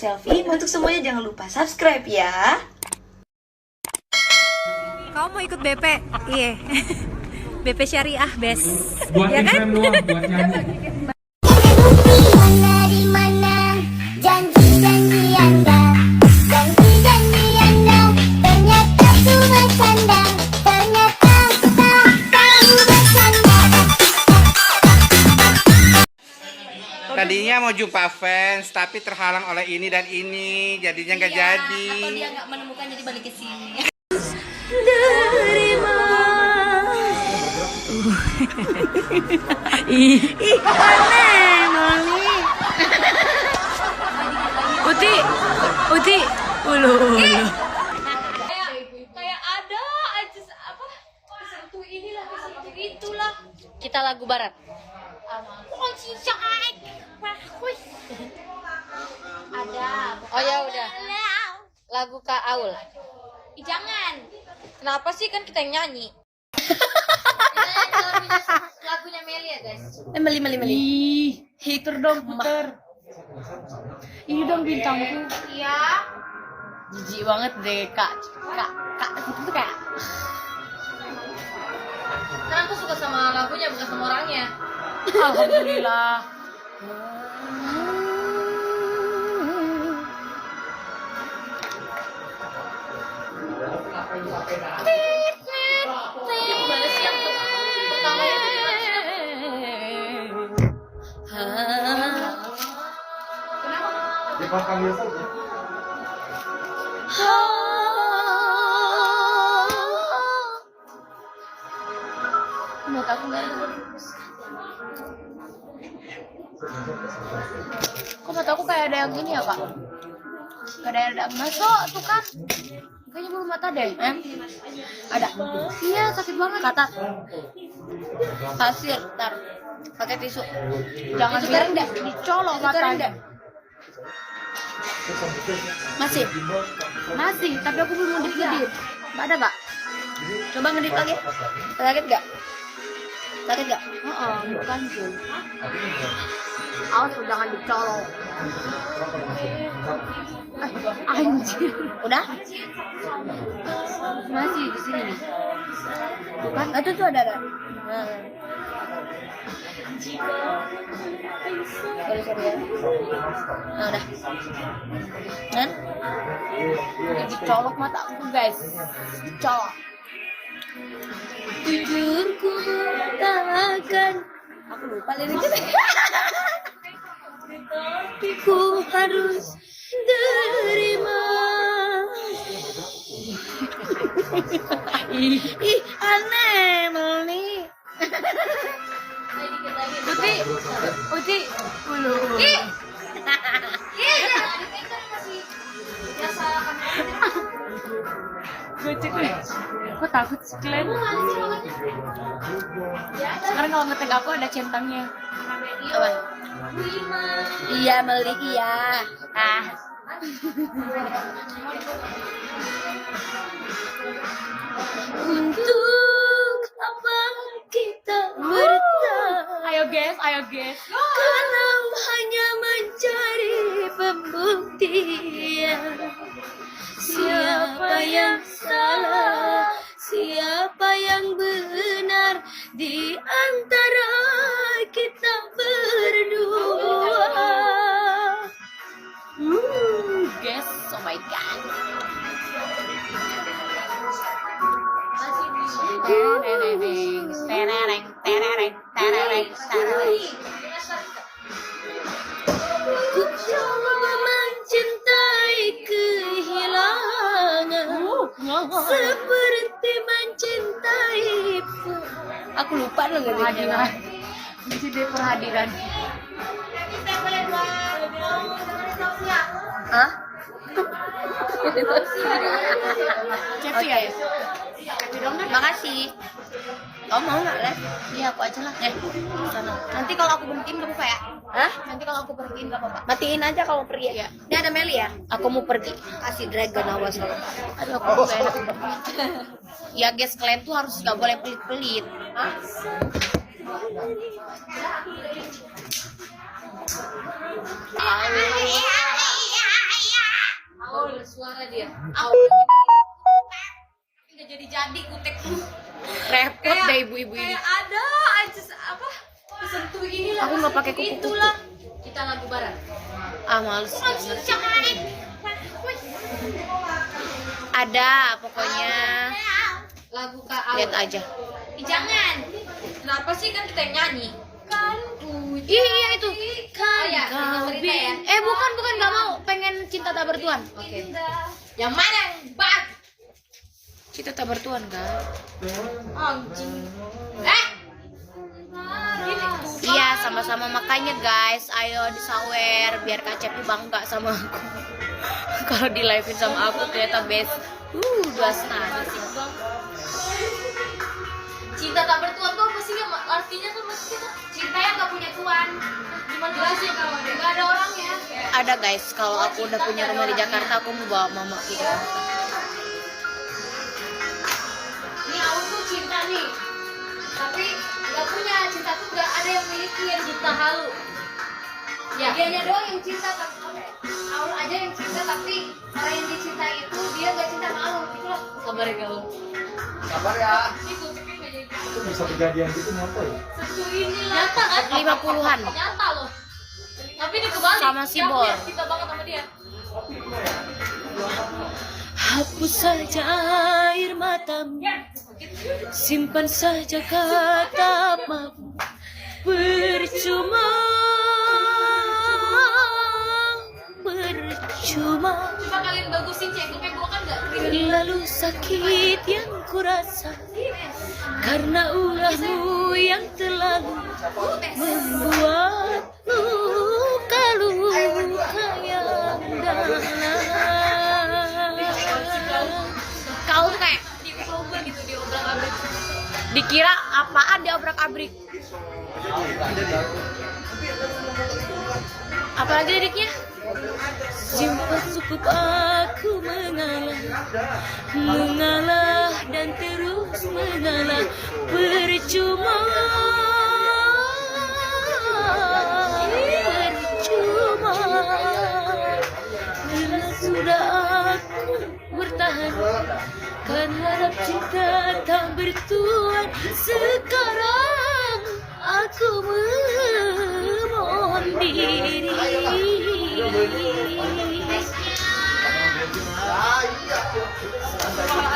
selfie. Untuk semuanya jangan lupa subscribe ya. Kamu mau ikut BP? Iya. BP Syariah, Bes. Buat Ya kan? Instagram doang, buat nyanyi. Dari mana janji-janji Anda, janji-janji Anda, ternyata cuma canda, ternyata tak tahu bercanda. Tadinya mau jumpa fans, tapi terhalang oleh ini dan ini, jadinya nggak jadi. Atau dia nggak menemukan jadi balik ke sini. Ih, aneh, Mami. Uti, ulu. Kayak ada aja apa satu inilah satu itulah. Kita lagu barat. Ada. Oh ya udah. Lagu Kak Aul. Jangan. Kenapa sih, kan kita yang nyanyi? Lagunya Meli ya guys. Meli. Hitur dong, puter. Ini dong bintangku. Iya. Jijik banget deh, Kak itu tuh kayak. Karena aku suka sama lagunya bukan sama orangnya. Alhamdulillah. Gimana sih yang pertama itu? Dipanggil saja. Menurut aku nggak. Kok mata aku kayak ada yang ini ya, Kak? Kayak ada yang masuk tuh kan? Kayaknya belum mata deh. Ada. Iya, sakit banget. Katat. Pasir, tar. Pakai tisu. Jangan Tisu biar kering dah. dicolok Tisu kering matanya. dah. Masih. Masih, tapi aku belum ngedip-ngedip. Mbak ada, Mbak? Coba ngedip lagi. Sakit gak? Sakit gak? Heeh, bukan tuh. Awas tuh, jangan dicolok. Anjir. Udah? Masih di sini nih. Bukan? Nah, itu tuh ada. Sorry ya. Nah, udah. Kan? Ini dicolok mata aku, guys. Dicolok. Jujurku takkan. Aku lupa liriknya. Ku harus terima. Ih, aneh, Meli. Uti, ulu. Gocek nih. Aku takut sih, Glenn. Sekarang kalau ngetek aku ada centangnya. Apa? Iya, Meli, iya. Untuk apa kita bertahan? Ayo guys. Kalau hanya mencari pembuktian, siapa yang salah, siapa yang benar di antara kita berdua. Guys, oh my god. Ku coba mencintai kehilangan, seperti mencintai. Aku lupa loh Perhadiran. Mesti deh perhadiran. Hah? Cepi ya? Makasih. Kamu mau nggak, Les? Iya, aku aja lah. Sana. Nanti kalau aku berhentiin gak apa-apa ya? Hah? Nanti kalau aku berhentiin gak apa-apa. Matiin aja kalau pergi ya. Ini ada Meli ya? Aku mau pergi. Kasih dragon awas kalau. Aduh, aku gak enak. Ya guys, kalian tuh harus gak boleh pelit-pelit. Hah? marah dia. Nggak jadi kutek tuh. Repot deh ibu-ibu ini. Kayak ada aja apa? Sentuh ini lah. Aku nggak pakai kuku-kuku. Itulah. Kita lagu bareng. Ah males. Ada pokoknya. Lagu Kak Aul. Lihat aja. Jangan. Kenapa sih kan kita yang nyanyi? Kan Iya itu. Oh ya, Kau cerita ya. bukan nggak mau. Pengen cinta tak bertuan. Oke. Yang mana yang bang? Cinta tak bertuan kan? Anjing. Iya sama-sama makanya guys. Ayo disawer biar Kak Cepi bangga sama aku. Kalau di live-in sama aku ternyata best. 2 setengah sih. Cinta tak bertuan tuh apa sih? Artinya tuh maksudnya cinta yang gak punya tuan. Gimana jelasin kalau nggak ada orangnya? Ada guys, kalau aku udah punya rumah di Jakarta aku mau bawa mama ke Jakarta. Ini Aul tuh cinta nih, tapi nggak punya. Cinta tuh nggak ada yang miliki, yang cinta halu. Ya. Dianya doang yang cinta, tapi Aul aja yang cinta, tapi orang yang dicinta itu dia nggak cinta sama Aul. Itulah. Sabar ya Aul. Sabar ya. Itu bisa kejadian gitu nyata ya? Sentuh ini lah. Nyata kan? 50-an. Nyata loh. Tapi ini kebalik. Sama si Siapa Bor. yang cinta banget sama dia? Hapus saja air matamu, simpan saja katamu, percuma. Coba kalian bagusin cekupnya gua kan nggak. Lalu sakit yang kurasa karena ulahmu yang terlalu membuat luka-luka yang dalam. Kau tuh kayak Diobrak gitu, diobrak-abrik. dikira apaan diobrak-abrik. Apalagi liriknya? Simpan cukup aku mengalah dan terus mengalah, percuma bila sudah aku bertahan kan harap cinta tak bertuan. Sekarang aku memohon diri.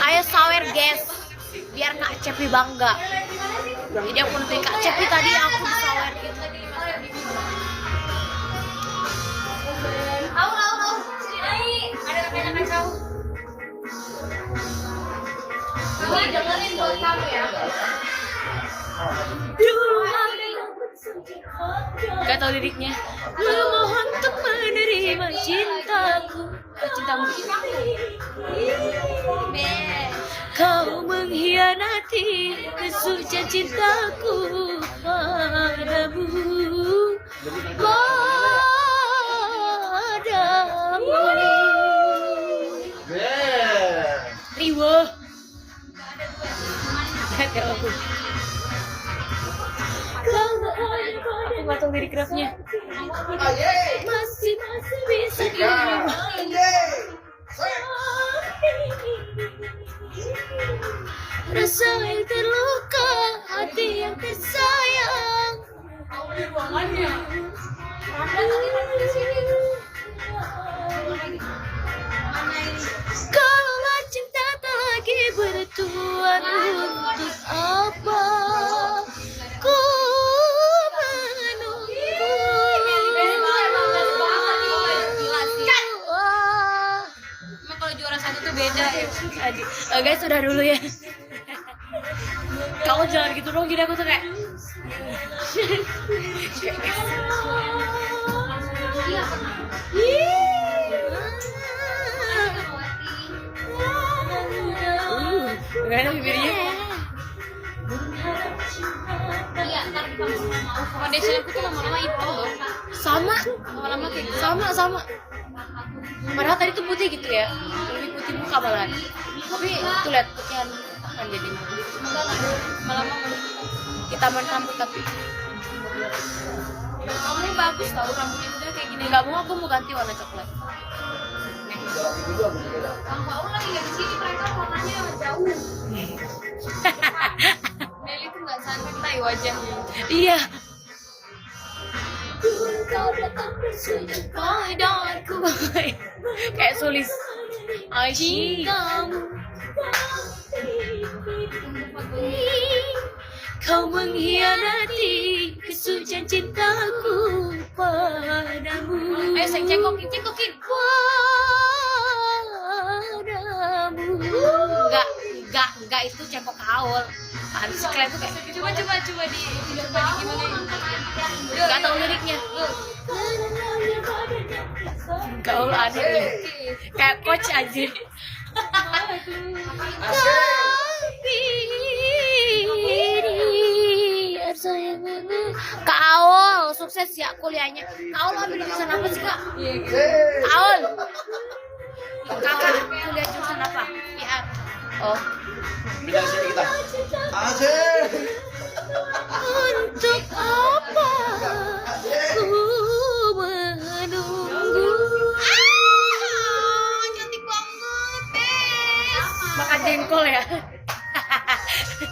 Ayo sawer guys, biar Kak Cepi bangga. Jadi aku nentuin Kak Cepi tadi aku sawer gitu. Aul. Sini ada kakaknya kacau. Kamu dengerin buat kamu ya. Gak tau liriknya. Memohon untuk menerima cintaku, cintamu. Kau mengkhianati kesucian cintaku padamu. Riwo. Lihat ya aku. Aku nggak tahu lirik rapnya. Masih bisa rasa yang terluka, hati yang tersayang. Kalau cinta tak lagi bertuan, untuk apa ku beda ya. Guys, sudah dulu ya. Kamu jangan gitu dong, gini aku tuh kayak gak enak bibirnya. Iya, ntar di kamu foundation aku tuh lama-lama hitam loh. Sama, Lama-lama kayak gitu. sama. Padahal tadi tuh putih gitu ya, lebih putih muka malahan. Tapi tuh lihat putihan tangan jadi Lama-lama hitaman rambut tapi kamu bagus tau rambutnya udah kayak gini. nggak mau, aku mau ganti warna coklat. Kang Paul lagi nggak di sini, mereka warnanya jauh. Nelly tuh nggak santai wajahnya. Iya. Padaku kayak sulis cintamu, kau mengkhianati kesucian cintaku padamu. Ayo sayang, cengkokin. Padamu. Enggak itu cengkok kaul. Harus kalian tuh kayak Coba di gimana? enggak tahu liriknya. Gaul aneh kayak coach aja. Kaul sukses ya kuliahnya. Kaul ambil jurusan apa sih kak? Kaul. Kakak kuliah jurusan apa? PR. Oh. Pindah sini kita. Asik. Untuk apa ku menunggu? Cantik banget, Bes. Makan jengkol ya.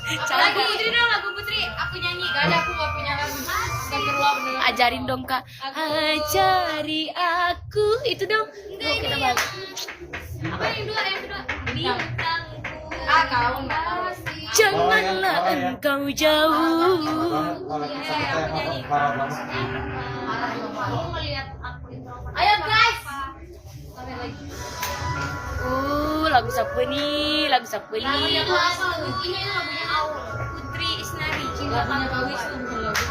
Lagu Putri dong, lagu Putri. Aku nyanyi, gak ada, aku gak punya lagu. Astagfirullah beneran. Ajarin dong kak. Ajari aku itu dong. Yuk kita balik. Apa yang kedua? Bintangku. Kau pasti. Janganlah engkau jauh. Kamu ngeliat aku introvert. Ayo guys. Sampai lagi. Lagu siapa nih? Lagu siapa Lagu nih? yang apa? Lagu ini lagunya Aul. Putri Isnari. Cinta Kawis itu bukan lagu.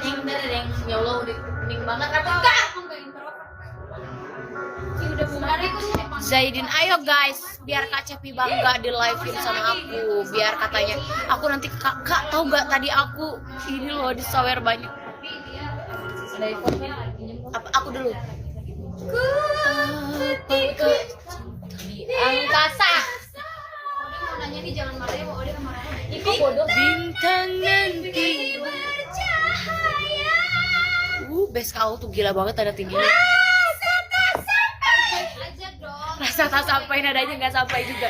Ding dereng. Ya Allah udah kuning banget. Enggak, aku enggak introvert. Ini udah bubar itu sih. Zaidin, ayo guys, biar Kak Cepi bangga di live-in sama aku. Biar katanya, aku nanti kak tahu gak tadi aku ini loh disawer banyak. Ada iPhone-nya Apa aku dulu? di angkasa. Ode mau nanya nih, jangan marah ya, Ode marah. Iko bodoh. Bintang nanti. Bes kau tuh gila banget ada tingginya. Aja dong. Rasa tak sampai nadanya nggak sampai juga.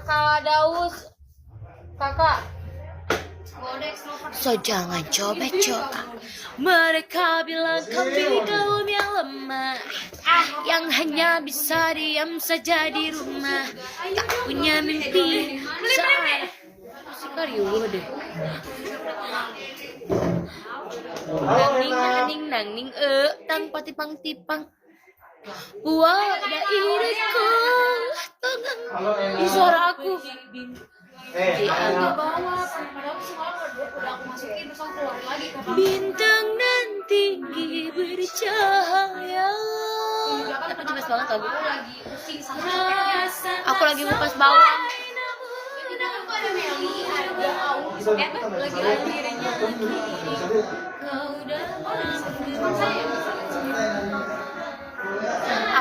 Kak Daus. Kakak. Ode extrovert. So jangan coba-coba. Mereka bilang kami kaum yang lemah, yang hanya bisa diam saja di rumah, tak punya mimpi. Si Karyo deh. Nang ning tang patipang tipang. Wah, ada iriku. Tenang. Ini suara aku. Bawah, padahal semalam udah aku masukin terus aku keluar lagi. Bintang dan tinggi bercahaya. Tapi jelas banget lagu. Aku lagi pusing sama Aku lagi ngupas bawang. Kita kan tuh ada Meli, ada Aul, lagi ada dirinya.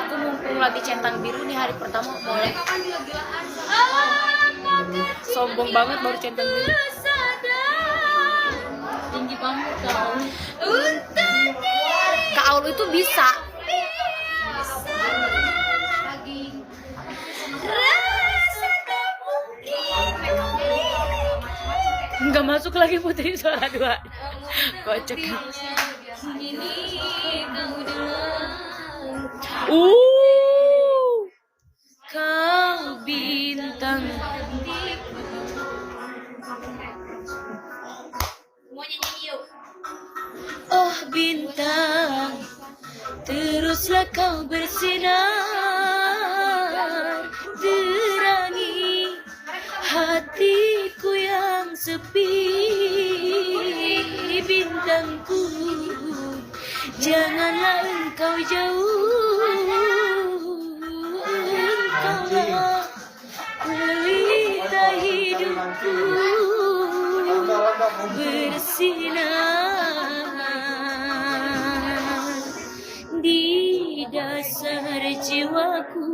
Aku mumpung lagi centang biru nih hari pertama mulai. Kapan gila-gilaan? Sombong banget baru centang biru. Tinggi banget kau. Kak Aul itu bisa. Nggak masuk lagi Putri suara dua. Kocak. Kau bintang. Semuanya nyanyi yuk. Oh bintang, teruslah kau bersinar, terangi hatiku yang sepi. Bintangku, janganlah engkau jauh. Engkaulah pelita hidupku, bersinar di dasar jiwaku.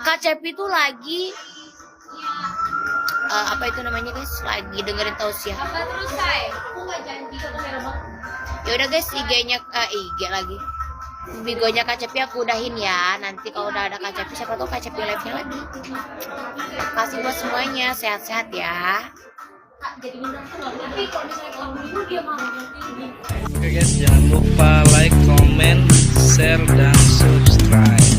Kak Cepi tuh lagi apa itu namanya guys, lagi dengerin tausiah. Apa terus say? Aku nggak janji ke kamera bang. Ya udah guys, IG-nya IG lagi. Bigonya Kacepi aku udahin ya. Nanti kalau udah ada Kacepi, siapa tahu Kacepi live-nya lagi. Kasih buat semuanya, sehat-sehat ya. Jadi bintang terus. Tapi kalau misalnya kamu dulu dia mau tinggi. Oke guys, jangan lupa like, comment, share, dan subscribe.